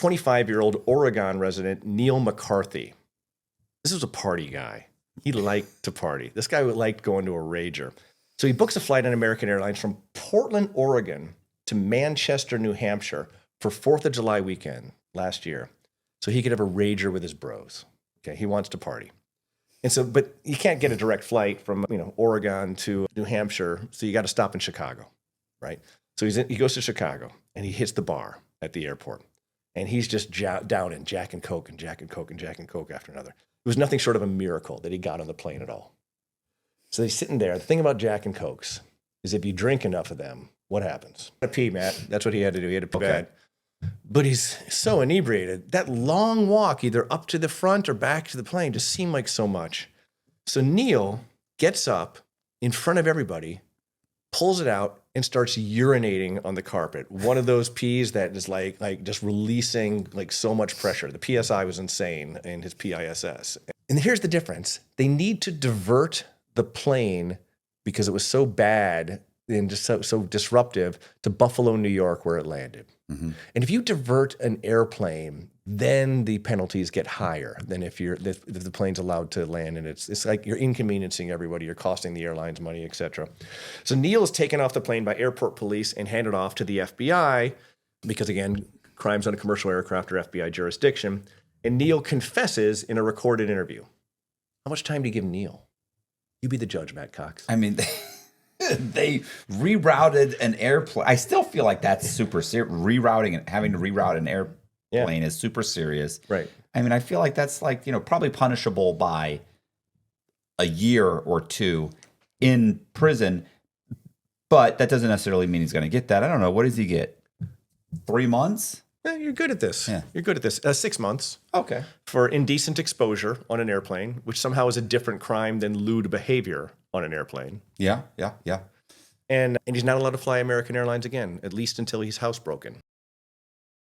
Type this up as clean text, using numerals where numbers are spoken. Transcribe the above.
25-year-old Oregon resident Neil McCarthy. This was a party guy. He liked to party. This guy liked going to a rager. So he books a flight on American Airlines from Portland, Oregon to Manchester, New Hampshire for 4th of July weekend last year. So he could have a rager with his bros. Okay, he wants to party. And so, but you can't get a direct flight from, Oregon to New Hampshire. So you got to stop in Chicago, right? So he goes to Chicago and he hits the bar at the airport. And he's just downing Jack and Coke and Jack and Coke and Jack and Coke after another. It was nothing short of a miracle that he got on the plane at all. So he's sitting there. The thing about Jack and Cokes is if you drink enough of them, what happens? To pee, Matt. That's what he had to do. He had to pee bad. But he's so inebriated. That long walk, either up to the front or back to the plane, just seemed like so much. So Neil gets up in front of everybody, pulls it out, and starts urinating on the carpet. One of those pees that is like just releasing like so much pressure. The PSI was insane in his PISS. And here's the difference. They need to divert the plane because it was so bad and just so disruptive to Buffalo, New York, where it landed. Mm-hmm. And if you divert an airplane, then the penalties get higher than if the plane's allowed to land, and it's like you're inconveniencing everybody, you're costing the airlines money, etc. So Neil is taken off the plane by airport police and handed off to the FBI because, again, crimes on a commercial aircraft are FBI jurisdiction. And Neil confesses in a recorded interview. How much time do you give Neil? You be the judge, Matt Cox. I mean, they rerouted an airplane. I still feel like that's super serious. Rerouting and having to reroute an airplane is super serious. Right. I mean, I feel like that's like, probably punishable by a year or two in prison, but that doesn't necessarily mean he's going to get that. I don't know. What does he get? 3 months? You're good at this. Yeah. You're good at this. 6 months. Okay. For indecent exposure on an airplane, which somehow is a different crime than lewd behavior on an airplane. Yeah. And he's not allowed to fly American Airlines again, at least until he's housebroken.